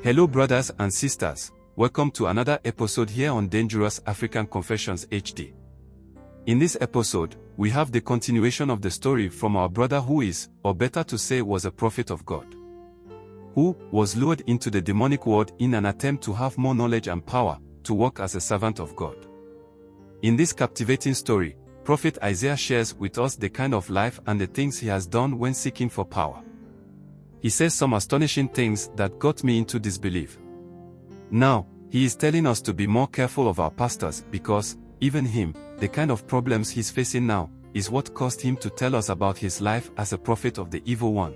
Hello brothers and sisters, welcome to another episode here on Dangerous African Confessions HD. In this episode, we have the continuation of the story from our brother who is, or better to say was a prophet of God, who was lured into the demonic world in an attempt to have more knowledge and power, to work as a servant of God. In this captivating story, Prophet Isaiah shares with us the kind of life and the things he has done when seeking for power. He says some astonishing things that got me into disbelief. Now, he is telling us to be more careful of our pastors because, even him, the kind of problems he's facing now, is what caused him to tell us about his life as a prophet of the evil one.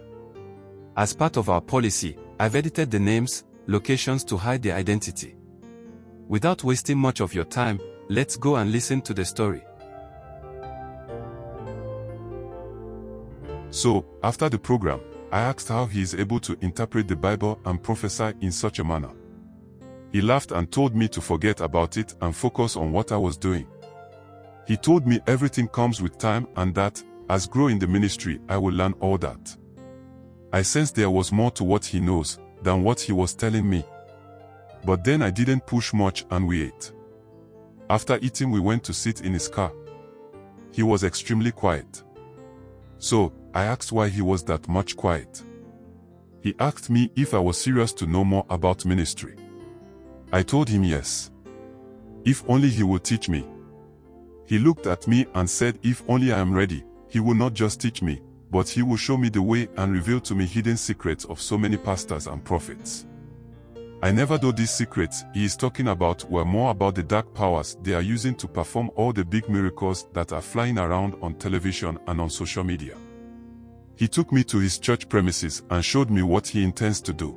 As part of our policy, I've edited the names, locations to hide their identity. Without wasting much of your time, let's go and listen to the story. So, after the program, I asked how he is able to interpret the Bible and prophesy in such a manner. He laughed and told me to forget about it and focus on what I was doing. He told me everything comes with time and that, as I grow in the ministry, I will learn all that. I sensed there was more to what he knows than what he was telling me. But then I didn't push much and we ate. After eating, we went to sit in his car. He was extremely quiet. So, I asked why he was that much quiet. He asked me if I was serious to know more about ministry. I told him yes. If only he would teach me. He looked at me and said if only I am ready, he will not just teach me, but he will show me the way and reveal to me hidden secrets of so many pastors and prophets. I never knew these secrets he is talking about were more about the dark powers they are using to perform all the big miracles that are flying around on television and on social media. He took me to his church premises and showed me what he intends to do.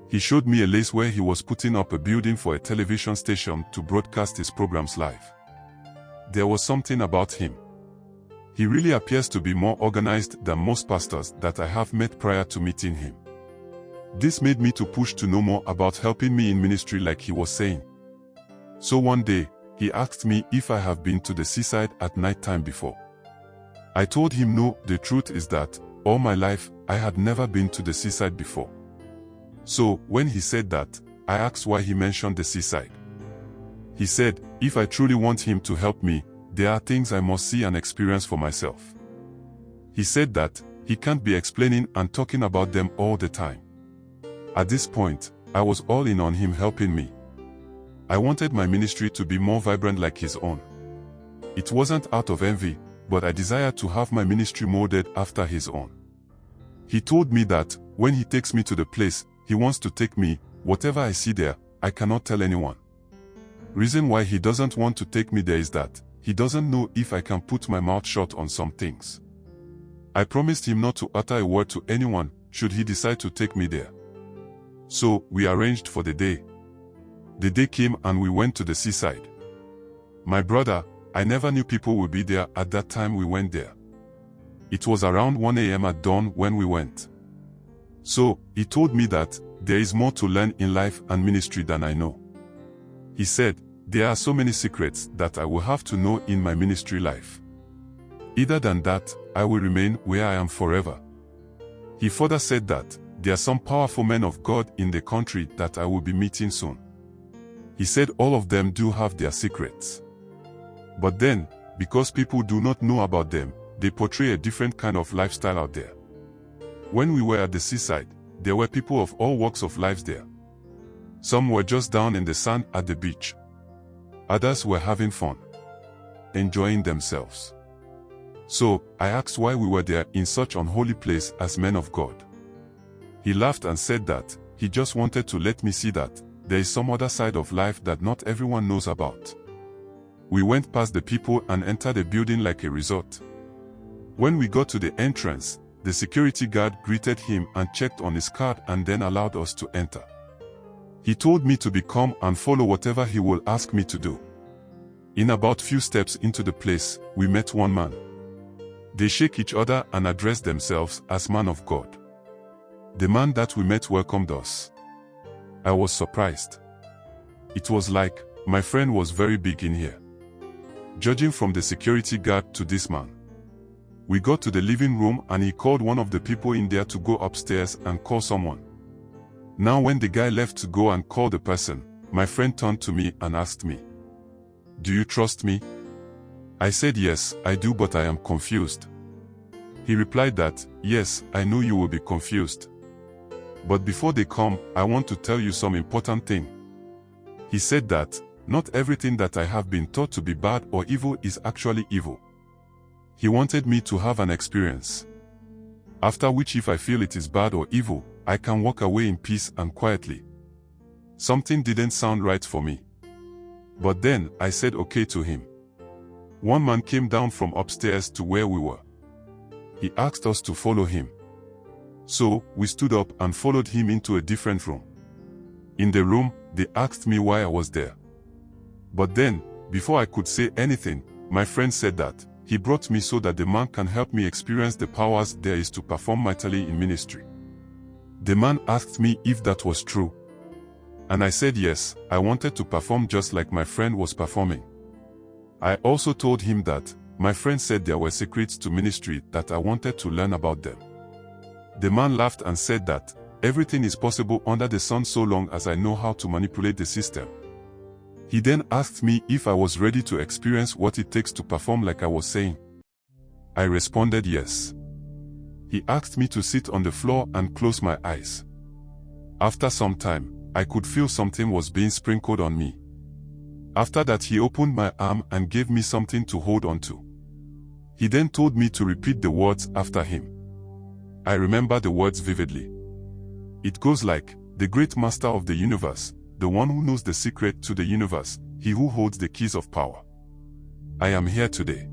He showed me a place where he was putting up a building for a television station to broadcast his programs live. There was something about him. He really appears to be more organized than most pastors that I have met prior to meeting him. This made me to push to know more about helping me in ministry like he was saying. So one day, he asked me if I have been to the seaside at night time before. I told him no, the truth is that, all my life, I had never been to the seaside before. So, when he said that, I asked why he mentioned the seaside. He said, if I truly want him to help me, there are things I must see and experience for myself. He said that, he can't be explaining and talking about them all the time. At this point, I was all in on him helping me. I wanted my ministry to be more vibrant like his own. It wasn't out of envy, but I desired to have my ministry molded after his own. He told me that, when he takes me to the place he wants to take me, whatever I see there, I cannot tell anyone. Reason why he doesn't want to take me there is that, he doesn't know if I can put my mouth shut on some things. I promised him not to utter a word to anyone, should he decide to take me there. So, we arranged for the day. The day came and we went to the seaside. My brother, I never knew people would be there at that time we went there. It was around 1 a.m. at dawn when we went. So, he told me that, there is more to learn in life and ministry than I know. He said, there are so many secrets that I will have to know in my ministry life. Either than that, I will remain where I am forever. He further said that, there are some powerful men of God in the country that I will be meeting soon. He said all of them do have their secrets. But then, because people do not know about them, they portray a different kind of lifestyle out there. When we were at the seaside, there were people of all walks of life there. Some were just down in the sand at the beach. Others were having fun, enjoying themselves. So, I asked why we were there in such an unholy place as men of God. He laughed and said that, he just wanted to let me see that, there is some other side of life that not everyone knows about. We went past the people and entered the building like a resort. When we got to the entrance, the security guard greeted him and checked on his card and then allowed us to enter. He told me to be calm and follow whatever he will ask me to do. In about few steps into the place, we met one man. They shake each other and address themselves as man of God. The man that we met welcomed us. I was surprised. It was like, my friend was very big in here. Judging from the security guard to this man. We got to the living room and he called one of the people in there to go upstairs and call someone. Now when the guy left to go and call the person, my friend turned to me and asked me, "Do you trust me?" I said, "Yes, I do, but I am confused." He replied that, "Yes, I know you will be confused. But before they come, I want to tell you some important thing." He said that, not everything that I have been taught to be bad or evil is actually evil. He wanted me to have an experience, after which if I feel it is bad or evil, I can walk away in peace and quietly. Something didn't sound right for me. But then, I said okay to him. One man came down from upstairs to where we were. He asked us to follow him. So, we stood up and followed him into a different room. In the room, they asked me why I was there. But then, before I could say anything, my friend said that he brought me so that the man can help me experience the powers there is to perform mightily in ministry. The man asked me if that was true. And I said yes, I wanted to perform just like my friend was performing. I also told him that my friend said there were secrets to ministry that I wanted to learn about them. The man laughed and said that everything is possible under the sun so long as I know how to manipulate the system. He then asked me if I was ready to experience what it takes to perform like I was saying. I responded yes. He asked me to sit on the floor and close my eyes. After some time, I could feel something was being sprinkled on me. After that, he opened my arm and gave me something to hold on to. He then told me to repeat the words after him. I remember the words vividly. It goes like, "The great master of the universe, the one who knows the secret to the universe, he who holds the keys of power. I am here today.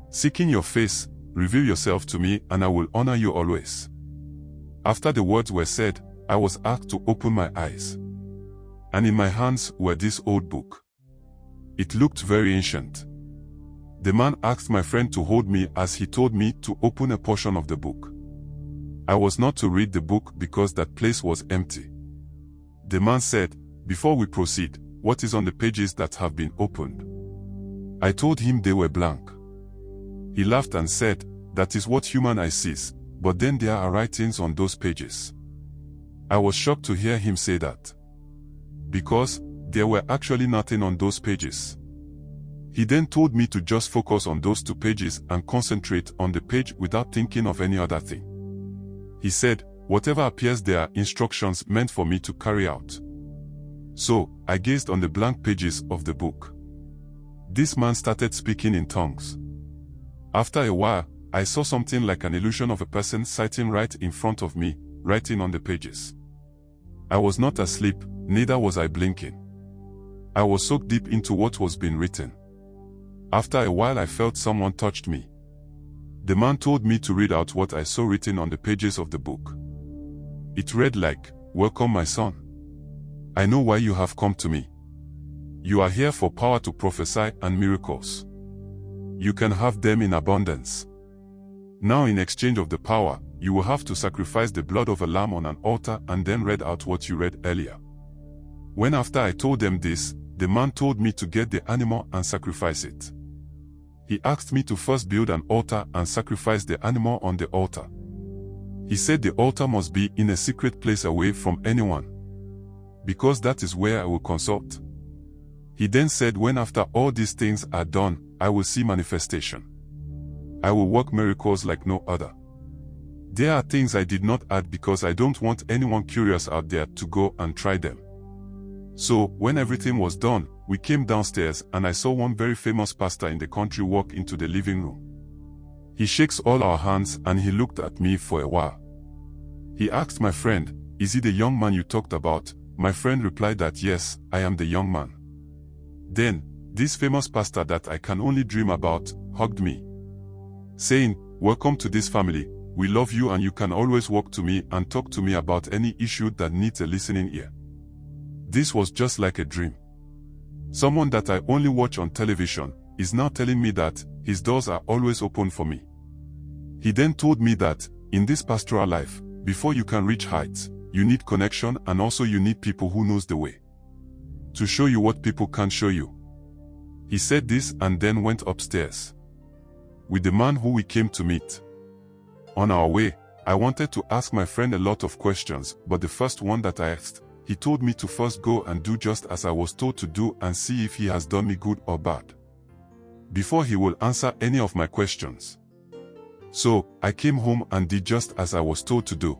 Seeking your face, reveal yourself to me and I will honor you always." After the words were said, I was asked to open my eyes. And in my hands were this old book. It looked very ancient. The man asked my friend to hold me as he told me to open a portion of the book. I was not to read the book because that place was empty. The man said, "Before we proceed, what is on the pages that have been opened?" I told him they were blank. He laughed and said, "That is what human eye sees, but then there are writings on those pages." I was shocked to hear him say that, because there were actually nothing on those pages. He then told me to just focus on those 2 pages and concentrate on the page without thinking of any other thing. He said, "Whatever appears there are instructions meant for me to carry out." So, I gazed on the blank pages of the book. This man started speaking in tongues. After a while, I saw something like an illusion of a person sitting right in front of me, writing on the pages. I was not asleep, neither was I blinking. I was soaked deep into what was being written. After a while I felt someone touched me. The man told me to read out what I saw written on the pages of the book. It read like, "Welcome my son. I know why you have come to me. You are here for power to prophesy and miracles. You can have them in abundance. Now in exchange of the power, you will have to sacrifice the blood of a lamb on an altar," and then read out what you read earlier. When after I told them this, the man told me to get the animal and sacrifice it. He asked me to first build an altar and sacrifice the animal on the altar. He said the altar must be in a secret place away from anyone, because that is where I will consult. He then said when after all these things are done, I will see manifestation. I will work miracles like no other. There are things I did not add because I don't want anyone curious out there to go and try them. So, when everything was done, we came downstairs and I saw one very famous pastor in the country walk into the living room. He shakes all our hands and he looked at me for a while. He asked my friend, "Is he the young man you talked about?" My friend replied that yes, I am the young man. Then, this famous pastor that I can only dream about, hugged me, saying, "Welcome to this family, we love you and you can always walk to me and talk to me about any issue that needs a listening ear." This was just like a dream. Someone that I only watch on television is now telling me that his doors are always open for me. He then told me that, in this pastoral life, before you can reach heights, you need connection and also you need people who knows the way to show you what people can't show you. He said this and then went upstairs with the man who we came to meet. On our way, I wanted to ask my friend a lot of questions, but the first one that I asked, he told me to first go and do just as I was told to do and see if he has done me good or bad, before he will answer any of my questions. So, I came home and did just as I was told to do.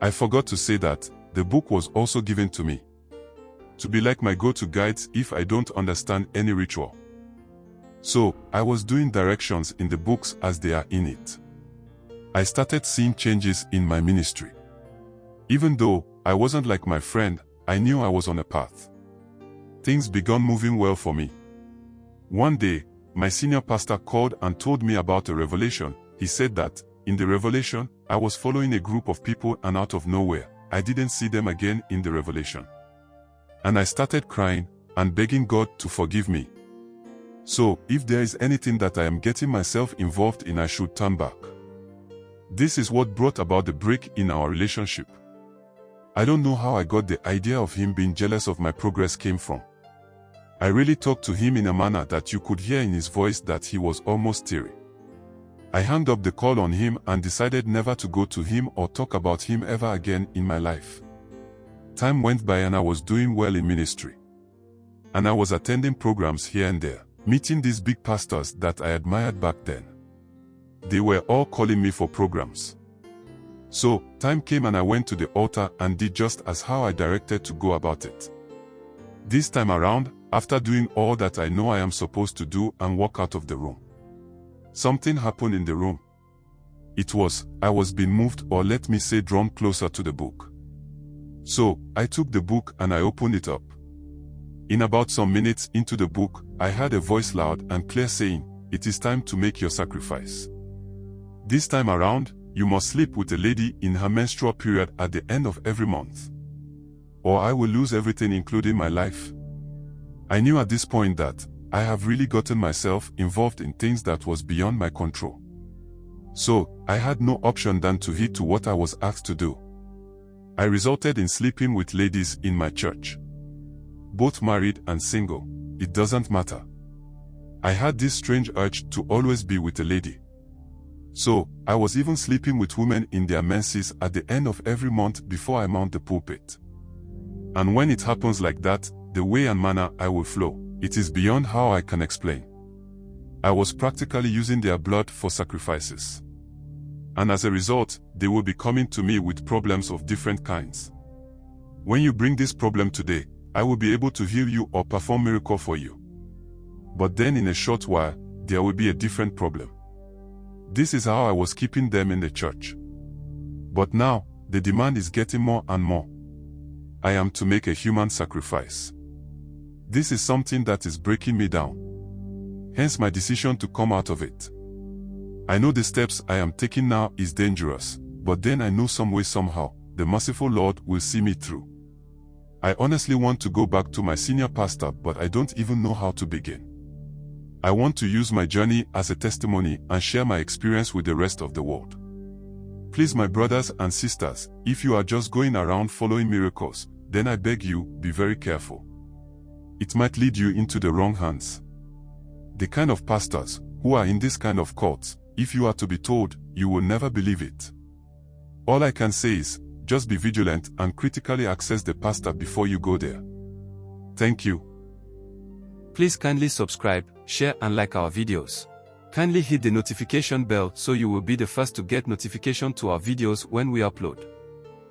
I forgot to say that the book was also given to me to be like my go-to guides if I don't understand any ritual. So, I was doing directions in the books as they are in it. I started seeing changes in my ministry. Even though I wasn't like my friend, I knew I was on a path. Things began moving well for me. One day, my senior pastor called and told me about a revelation. He said that, in the revelation, I was following a group of people and out of nowhere, I didn't see them again in the revelation. And I started crying and begging God to forgive me. So, if there is anything that I am getting myself involved in, I should turn back. This is what brought about the break in our relationship. I don't know how I got the idea of him being jealous of my progress came from. I really talked to him in a manner that you could hear in his voice that he was almost teary. I hung up the call on him and decided never to go to him or talk about him ever again in my life. Time went by and I was doing well in ministry. And I was attending programs here and there, meeting these big pastors that I admired back then. They were all calling me for programs. So, time came and I went to the altar and did just as how I directed to go about it. This time around, after doing all that I know I am supposed to do and walk out of the room, something happened in the room. I was being moved, or let me say drawn closer to the book. So, I took the book and I opened it up. In about some minutes into the book, I heard a voice loud and clear saying, "It is time to make your sacrifice. This time around, you must sleep with a lady in her menstrual period at the end of every month, or I will lose everything including my life." I knew at this point that I have really gotten myself involved in things that was beyond my control. So, I had no option than to heed to what I was asked to do. I resulted in sleeping with ladies in my church. Both married and single, it doesn't matter. I had this strange urge to always be with a lady. So, I was even sleeping with women in their menses at the end of every month before I mount the pulpit. And when it happens like that, the way and manner I will flow, it is beyond how I can explain. I was practically using their blood for sacrifices. And as a result, they will be coming to me with problems of different kinds. When you bring this problem today, I will be able to heal you or perform miracle for you. But then in a short while, there will be a different problem. This is how I was keeping them in the church. But now, the demand is getting more and more. I am to make a human sacrifice. This is something that is breaking me down. Hence my decision to come out of it. I know the steps I am taking now is dangerous, but then I know some way somehow, the merciful Lord will see me through. I honestly want to go back to my senior pastor, but I don't even know how to begin. I want to use my journey as a testimony and share my experience with the rest of the world. Please, my brothers and sisters, if you are just going around following miracles, then I beg you, be very careful. It might lead you into the wrong hands. The kind of pastors who are in this kind of cults, if you are to be told, you will never believe it. All I can say is, just be vigilant and critically assess the pastor before you go there. Thank you. Please kindly subscribe, share and like our videos. Kindly hit the notification bell so you will be the first to get notification to our videos when we upload.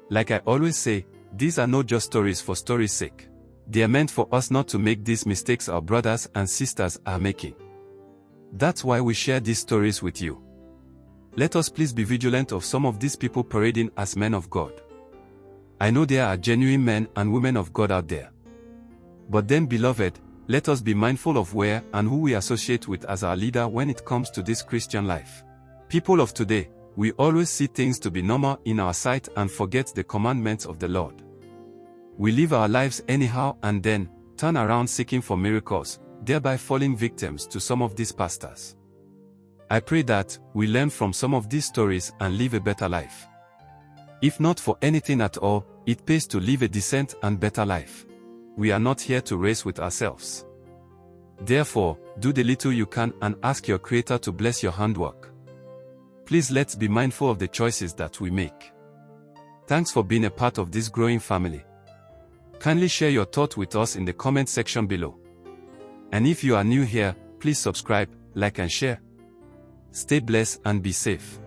Like I always say, these are not just stories for story's sake. They are meant for us not to make these mistakes our brothers and sisters are making. That's why we share these stories with you. Let us please be vigilant of some of these people parading as men of God. I know there are genuine men and women of God out there. But then, beloved, let us be mindful of where and who we associate with as our leader when it comes to this Christian life. People of today, we always see things to be normal in our sight and forget the commandments of the Lord. We live our lives anyhow and then turn around seeking for miracles, thereby falling victims to some of these pastors. I pray that we learn from some of these stories and live a better life. If not for anything at all, it pays to live a decent and better life. We are not here to race with ourselves. Therefore, do the little you can and ask your Creator to bless your handwork. Please let's be mindful of the choices that we make. Thanks for being a part of this growing family. Kindly share your thoughts with us in the comment section below. And if you are new here, please subscribe, like and share. Stay blessed and be safe.